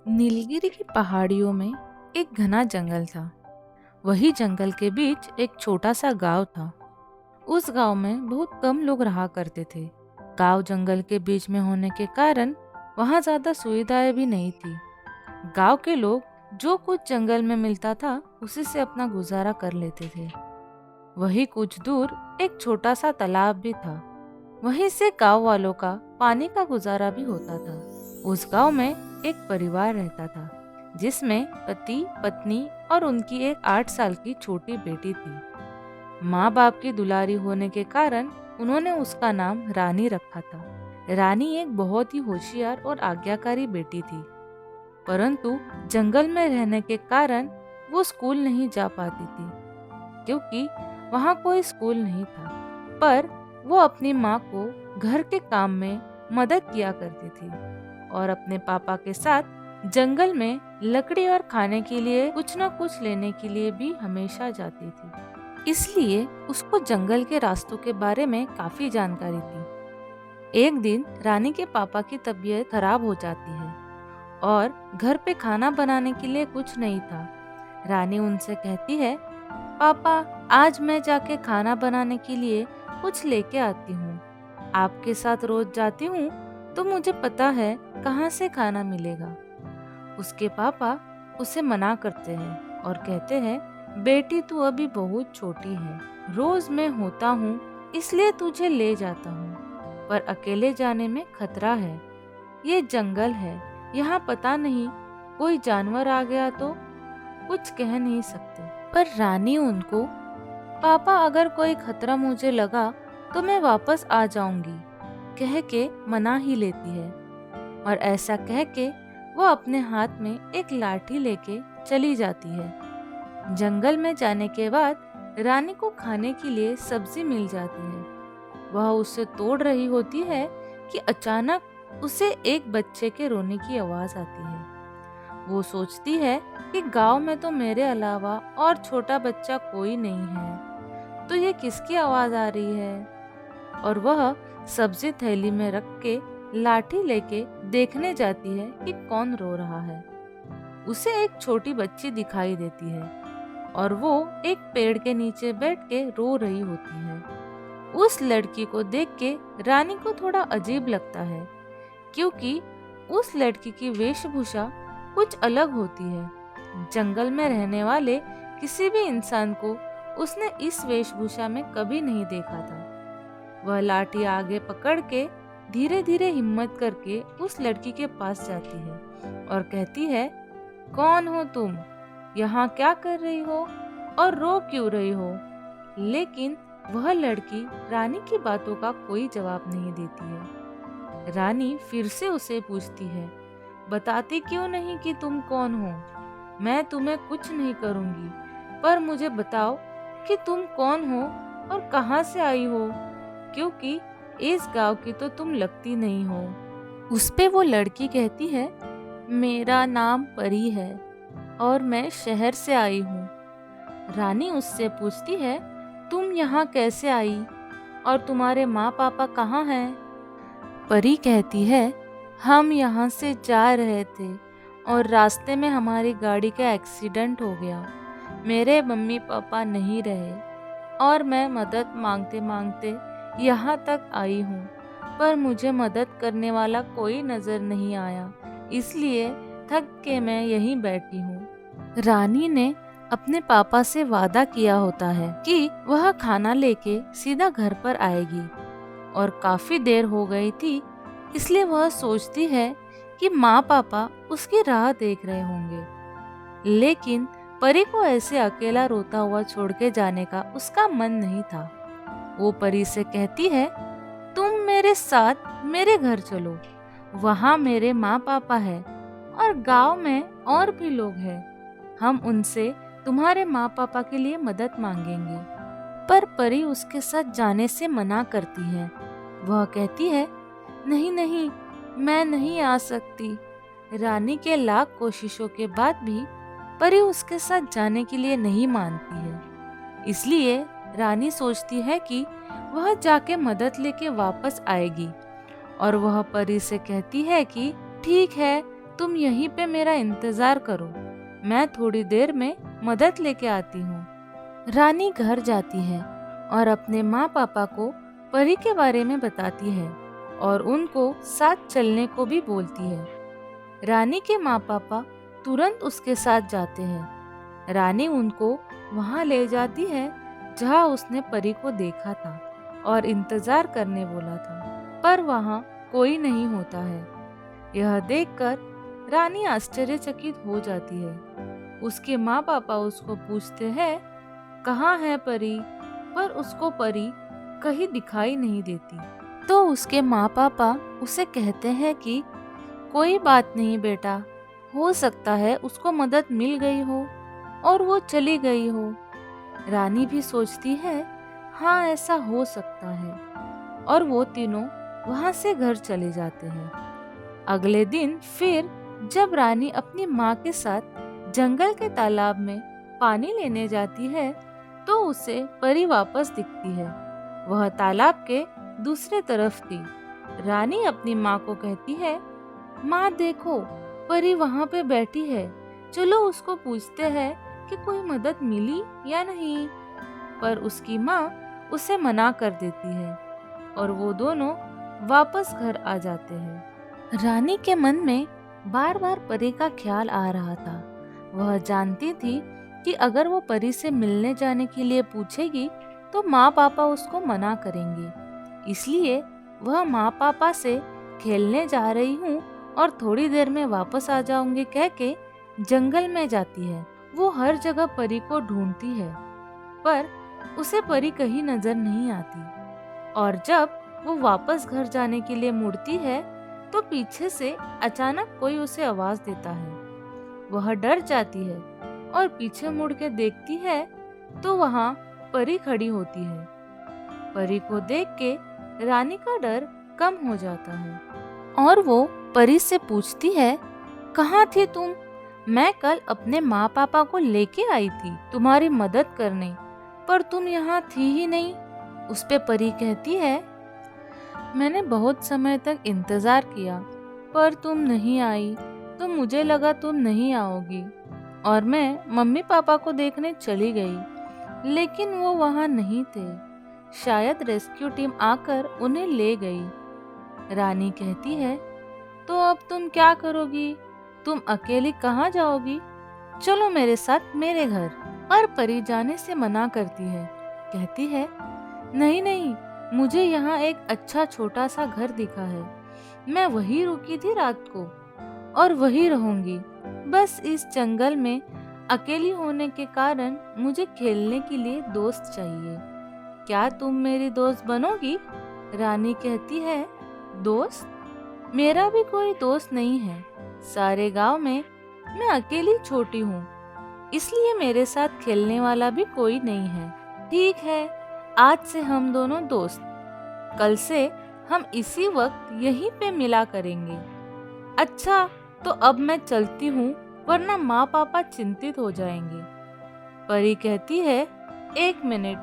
नीलगिरी की पहाड़ियों में एक घना जंगल था। वही जंगल के बीच एक छोटा सा गांव था। उस गांव में बहुत कम लोग रहा करते थे। गांव जंगल के बीच में होने के कारण वहां ज्यादा सुविधाएं भी नहीं थी। गांव के लोग जो कुछ जंगल में मिलता था उसी से अपना गुजारा कर लेते थे। वही कुछ दूर एक छोटा सा तालाब भी था। वहीं से गांव वालों का पानी का गुजारा भी होता था। उस गांव में एक परिवार रहता था जिसमें पति, पत्नी और उनकी एक 8 साल की छोटी बेटी थी। माँ बाप की दुलारी होने के कारण उन्होंने उसका नाम रानी रखा था। रानी एक बहुत ही होशियार और आज्ञाकारी बेटी थी, परंतु जंगल में रहने के कारण वो स्कूल नहीं जा पाती थी क्योंकि वहाँ कोई स्कूल नहीं था। पर वो अपनी माँ को घर के काम में मदद किया करती थी और अपने पापा के साथ जंगल में लकड़ी और खाने के लिए कुछ न कुछ लेने के लिए भी हमेशा जाती थी। इसलिए उसको जंगल के रास्तों के बारे में काफी जानकारी थी। एक दिन रानी के पापा की तबीयत खराब हो जाती है और घर पे खाना बनाने के लिए कुछ नहीं था। रानी उनसे कहती है, पापा, आज मैं जाके खाना बनाने के लिए कुछ लेके आती हूँ। आपके साथ रोज जाती हूँ तो मुझे पता है कहाँ से खाना मिलेगा। उसके पापा उसे मना करते हैं और कहते हैं, बेटी तू अभी बहुत छोटी है, रोज मैं होता हूँ इसलिए तुझे ले जाता हूँ, पर अकेले जाने में खतरा है। ये जंगल है, यहाँ पता नहीं कोई जानवर आ गया तो कुछ कह नहीं सकते। पर रानी उनको, पापा अगर कोई खतरा मुझे लगा तो मैं वापस आ जाऊंगी, कह के मना ही लेती है। और ऐसा कह के वो अपने हाथ में एक लाठी लेके चली जाती है। जंगल में जाने के बाद रानी को खाने के लिए सब्जी मिल जाती है। वह उसे तोड़ रही होती है कि अचानक उसे एक बच्चे के रोने की आवाज आती है। वो सोचती है कि गांव में तो मेरे अलावा और छोटा बच्चा कोई नहीं है, तो ये किसकी आवाज आ रही है? और वह सब्जी थैली में रख के लाठी लेके देखने जाती है कि कौन रो रहा है। उसे एक छोटी बच्ची दिखाई देती है और वो एक पेड़ के नीचे बैठ के रो रही होती है। उस लड़की को देख के रानी को थोड़ा अजीब लगता है क्योंकि उस लड़की की वेशभूषा कुछ अलग होती है। जंगल में रहने वाले किसी भी इंसान को उसने इस वेशभूषा में कभी नहीं देखा था। वह लाठी आगे पकड़ के धीरे धीरे हिम्मत करके उस लड़की के पास जाती है और कहती है, कौन हो तुम? यहाँ क्या कर रही हो और रो क्यों रही हो? लेकिन वह लड़की रानी की बातों का कोई जवाब नहीं देती है। रानी फिर से उसे पूछती है, बताती क्यों नहीं कि तुम कौन हो? मैं तुम्हें कुछ नहीं करूंगी, पर मुझे बताओ कि तुम कौन हो और कहाँ से आई हो, क्योंकि इस गांव की तो तुम लगती नहीं हो। उस पे वो लड़की कहती है, मेरा नाम परी है और मैं शहर से आई हूँ। रानी उससे पूछती है, तुम यहाँ कैसे आई और तुम्हारे माँ पापा कहाँ हैं? परी कहती है, हम यहाँ से जा रहे थे और रास्ते में हमारी गाड़ी का एक्सीडेंट हो गया। मेरे मम्मी पापा नहीं रहे और मैं मदद मांगते मांगते यहाँ तक आई हूँ, पर मुझे मदद करने वाला कोई नजर नहीं आया, इसलिए थक के मैं यहीं बैठी हूँ। रानी ने अपने पापा से वादा किया होता है कि वह खाना लेके सीधा घर पर आएगी और काफी देर हो गई थी, इसलिए वह सोचती है कि माँ पापा उसकी राह देख रहे होंगे। लेकिन परी को ऐसे अकेला रोता हुआ छोड़ के जाने का उसका मन नहीं था। वो परी से कहती है, तुम मेरे साथ मेरे घर चलो, वहाँ मेरे माँ पापा है और गांव में और भी लोग हैं, हम उनसे तुम्हारे माँ पापा के लिए मदद मांगेंगे। पर परी उसके साथ जाने से मना करती है। वह कहती है, नहीं नहीं, मैं नहीं आ सकती। रानी के लाख कोशिशों के बाद भी परी उसके साथ जाने के लिए नहीं मानती है। इसलिए रानी सोचती है कि वह जाके मदद लेके वापस आएगी और वह परी से कहती है कि ठीक है, तुम यहीं पे मेरा इंतजार करो, मैं थोड़ी देर में मदद लेके आती हूँ। रानी घर जाती है और अपने माँ पापा को परी के बारे में बताती है और उनको साथ चलने को भी बोलती है। रानी के माँ पापा तुरंत उसके साथ जाते हैं। रानी उनको वहाँ ले जाती है जहाँ उसने परी को देखा था और इंतजार करने बोला था, पर वहाँ कोई नहीं होता है। यह देखकर रानी आश्चर्यचकित हो जाती है। उसके माँ पापा उसको पूछते हैं, कहाँ है परी? पर उसको परी कहीं दिखाई नहीं देती। तो उसके माँ पापा उसे कहते हैं कि कोई बात नहीं बेटा, हो सकता है उसको मदद मिल गई हो और वो चली गई हो। रानी भी सोचती है, हाँ ऐसा हो सकता है, और वो तीनों वहाँ से घर चले जाते हैं। अगले दिन फिर जब रानी अपनी माँ के साथ जंगल के तालाब में पानी लेने जाती है तो उसे परी वापस दिखती है। वह तालाब के दूसरे तरफ थी। रानी अपनी माँ को कहती है, माँ देखो, परी वहाँ पे बैठी है, चलो उसको पूछते हैं कि कोई मदद मिली या नहीं। पर उसकी माँ उसे मना कर देती है और वो दोनों वापस घर आ जाते हैं। रानी के मन में बार बार परी का ख्याल आ रहा था। वह जानती थी कि अगर वो परी से मिलने जाने के लिए पूछेगी तो माँ पापा उसको मना करेंगे। इसलिए वह माँ पापा से खेलने जा रही हूँ और थोड़ी देर में वापस आ जाऊंगी कह के जंगल में जाती है। वो हर जगह परी को ढूंढती है, पर उसे परी कहीं नजर नहीं आती। और जब वो वापस घर जाने के लिए मुड़ती है तो पीछे से अचानक कोई उसे आवाज देता है। वह डर जाती है और पीछे मुड़ के देखती है तो वहाँ परी खड़ी होती है। परी को देख के रानी का डर कम हो जाता है और वो परी से पूछती है, कहाँ थी तुम? मैं कल अपने माँ पापा को लेके आई थी तुम्हारी मदद करने, पर तुम यहाँ थी ही नहीं। उस पे परी कहती है, मैंने बहुत समय तक इंतजार किया पर तुम नहीं आई, तो मुझे लगा तुम नहीं आओगी और मैं मम्मी पापा को देखने चली गई, लेकिन वो वहाँ नहीं थे। शायद रेस्क्यू टीम आकर उन्हें ले गई। रानी कहती है, तो अब तुम क्या करोगी? तुम अकेली कहाँ जाओगी? चलो मेरे साथ मेरे घर। पर परी जाने से मना करती है। कहती है, नहीं नहीं, मुझे यहाँ एक अच्छा छोटा सा घर दिखा है, मैं वही रुकी थी रात को और वही रहूंगी। बस इस जंगल में अकेली होने के कारण मुझे खेलने के लिए दोस्त चाहिए। क्या तुम मेरी दोस्त बनोगी? रानी कहती है, दोस्त? मेरा भी कोई दोस्त नहीं है। सारे गांव में मैं अकेली छोटी हूँ, इसलिए मेरे साथ खेलने वाला भी कोई नहीं है। ठीक है, आज से हम दोनों दोस्त। कल से हम इसी वक्त यहीं पे मिला करेंगे। अच्छा, तो अब मैं चलती हूँ, वरना माँ पापा चिंतित हो जाएंगे। परी कहती है, एक मिनट,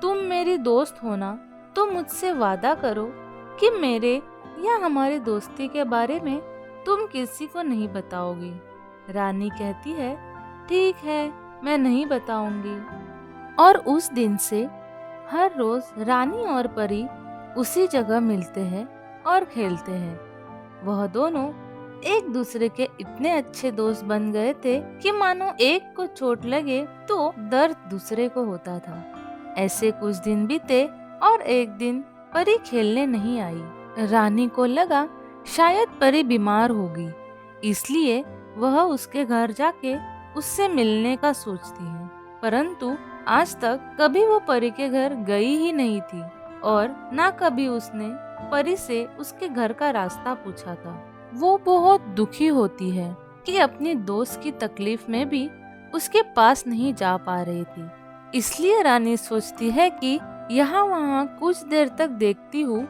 तुम मेरी दोस्त होना तो मुझसे वादा करो कि मेरे या हमारी दोस्ती के बारे में तुम किसी को नहीं बताओगी। रानी कहती है, ठीक है, मैं नहीं बताऊंगी। और उस दिन से हर रोज रानी और परी उसी जगह मिलते हैं और खेलते हैं। वह दोनों एक दूसरे के इतने अच्छे दोस्त बन गए थे कि मानो एक को चोट लगे तो दर्द दूसरे को होता था। ऐसे कुछ दिन बीते और एक दिन परी खेलने नहीं आई। रानी को लगा शायद परी बीमार होगी, इसलिए वह उसके घर जाके उससे मिलने का सोचती है। परंतु आज तक कभी वो परी के घर गई ही नहीं थी और ना कभी उसने परी से उसके घर का रास्ता पूछा था। वो बहुत दुखी होती है कि अपनी दोस्त की तकलीफ में भी उसके पास नहीं जा पा रही थी। इसलिए रानी सोचती है कि यहाँ वहाँ कुछ देर तक देखती हूँ,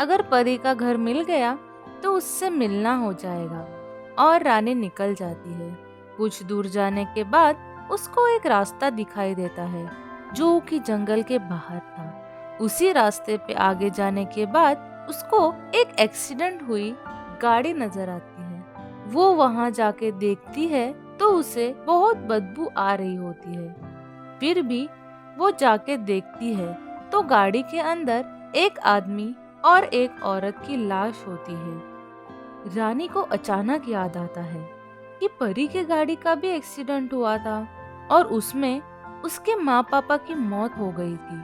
अगर परी का घर मिल गया तो उससे मिलना हो जाएगा। और रानी निकल जाती है। कुछ दूर जाने के बाद उसको एक रास्ता दिखाई देता है जो कि जंगल के बाहर था। उसी रास्ते पे आगे जाने के बाद उसको एक एक्सीडेंट हुई गाड़ी नजर आती है। वो वहां जाके देखती है तो उसे बहुत बदबू आ रही होती है। फिर भी वो जाके देखती है तो गाड़ी के अंदर एक आदमी और एक औरत की लाश होती है। रानी को अचानक याद आता है कि परी के गाड़ी का भी एक्सीडेंट हुआ था और उसमें उसके माँ पापा की मौत हो गई थी।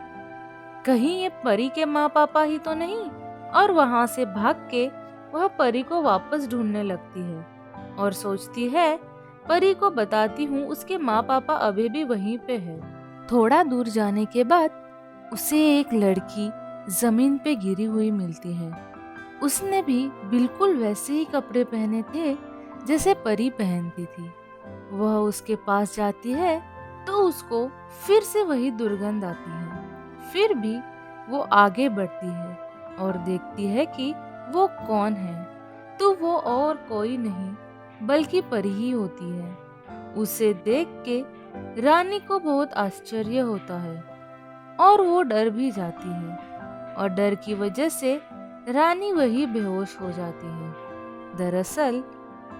कहीं ये परी के माँ पापा ही तो नहीं। और वहां से भाग के वह परी को वापस ढूंढने लगती है और सोचती है परी को बताती हूँ उसके माँ पापा अभी भी वहीं पे है। थोड़ा दूर जाने के बाद उसे एक लड़की जमीन पे गिरी हुई मिलती है। उसने भी बिल्कुल वैसे ही कपड़े पहने थे जैसे परी पहनती थी। वह उसके पास जाती है तो उसको फिर से वही दुर्गंध आती है। फिर भी वो आगे बढ़ती है और देखती है कि वो कौन है, तो वो और कोई नहीं बल्कि परी ही होती है। उसे देख के रानी को बहुत आश्चर्य होता है और वो डर भी जाती है और डर की वजह से रानी वही बेहोश हो जाती है। दरअसल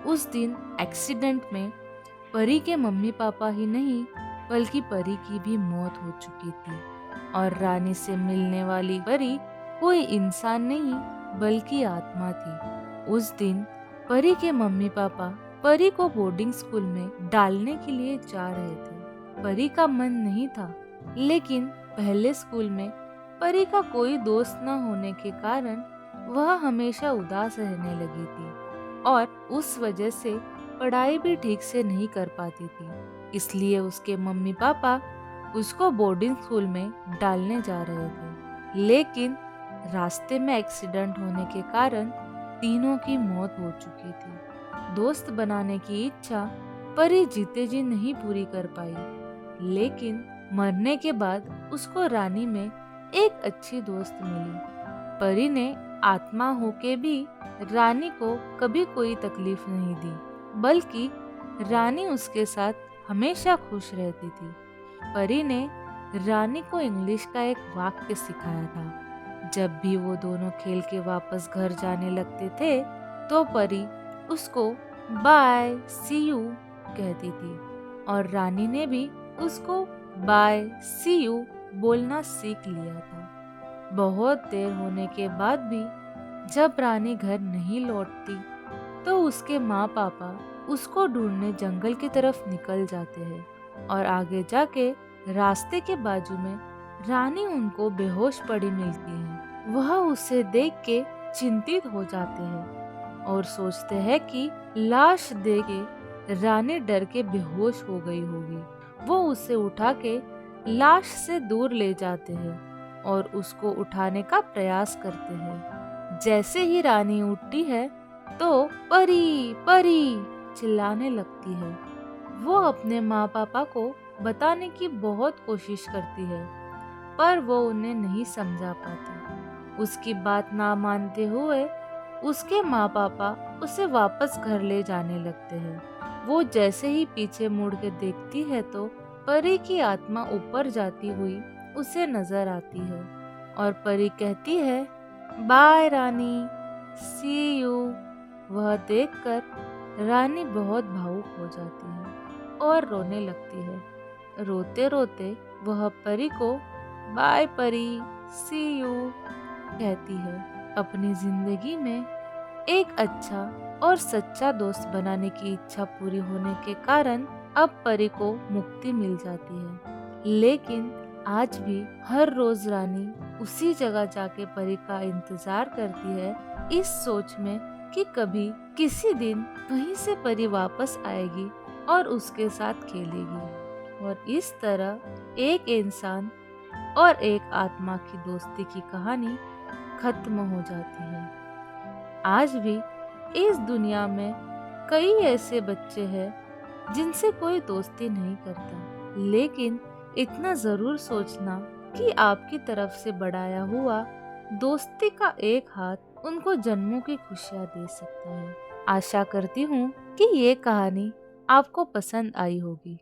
उस दिन एक्सीडेंट में परी के मम्मी पापा ही नहीं बल्कि परी की भी मौत हो चुकी थी और रानी से मिलने वाली परी कोई इंसान नहीं बल्कि आत्मा थी। उस दिन परी के मम्मी पापा परी को बोर्डिंग स्कूल में डालने के लिए जा रहे थे। परी का मन नहीं था, लेकिन पहले स्कूल में परी का कोई दोस्त न होने के कारण वह हमेशा उदास रहने लगी थी और उस वजह से पढ़ाई भी ठीक से नहीं कर पाती थी। इसलिए उसके मम्मी पापा उसको बोर्डिंग स्कूल में डालने जा रहे थे, लेकिन रास्ते में एक्सीडेंट होने के कारण तीनों की मौत हो चुकी थी। दोस्त बनाने की इच्छा परी जीते जी नहीं पूरी कर पाई, लेकिन मरने के बाद उसको रानी में एक अच्छी दोस्त मिली। परी ने आत्मा होके भी रानी को कभी कोई तकलीफ नहीं दी, बल्कि रानी उसके साथ हमेशा खुश रहती थी। परी ने रानी को इंग्लिश का एक वाक्य सिखाया था। जब भी वो दोनों खेल के वापस घर जाने लगते थे तो परी उसको बाय सी यू कहती थी और रानी ने भी उसको बाय सी यू बोलना सीख लिया था। बहुत देर होने के बाद भी जब रानी घर नहीं लौटती तो उसके माँ पापा उसको ढूंढने जंगल की तरफ निकल जाते हैं और आगे जाके रास्ते के बाजू में रानी उनको बेहोश पड़ी मिलती है। वह उसे देख के चिंतित हो जाते हैं और सोचते हैं कि लाश देख के रानी डर के बेहोश हो गई होगी। वो उसे उठा के लाश से दूर ले जाते हैं और उसको उठाने का प्रयास करते हैं। जैसे ही रानी उठती है तो परी परी चिल्लाने लगती है। वो अपने माँ पापा को बताने की बहुत कोशिश करती है, पर वो उन्हें नहीं समझा पाती। उसकी बात ना मानते हुए उसके माँ पापा उसे वापस घर ले जाने लगते हैं। वो जैसे ही पीछे मुड़ के देखती है तो परी की आत्मा ऊपर जाती हुई उसे नजर आती है और परी कहती है बाय रानी, सी यू। वह देखकर रानी बहुत भावुक हो जाती है और रोने लगती है। रोते रोते वह परी को बाय परी, सी यू कहती है। अपनी जिंदगी में एक अच्छा और सच्चा दोस्त बनाने की इच्छा पूरी होने के कारण अब परी को मुक्ति मिल जाती है, लेकिन आज भी हर रोज रानी उसी जगह जाके परी का इंतजार करती है, इस सोच में कि कभी किसी दिन कहीं से परी वापस आएगी और उसके साथ खेलेगी। और इस तरह एक इंसान और एक आत्मा की दोस्ती की कहानी खत्म हो जाती है। आज भी इस दुनिया में कई ऐसे बच्चे हैं जिनसे कोई दोस्ती नहीं करता, लेकिन इतना जरूर सोचना कि आपकी तरफ से बढ़ाया हुआ दोस्ती का एक हाथ उनको जन्मों की खुशियाँ दे सकता है। आशा करती हूँ कि ये कहानी आपको पसंद आई होगी।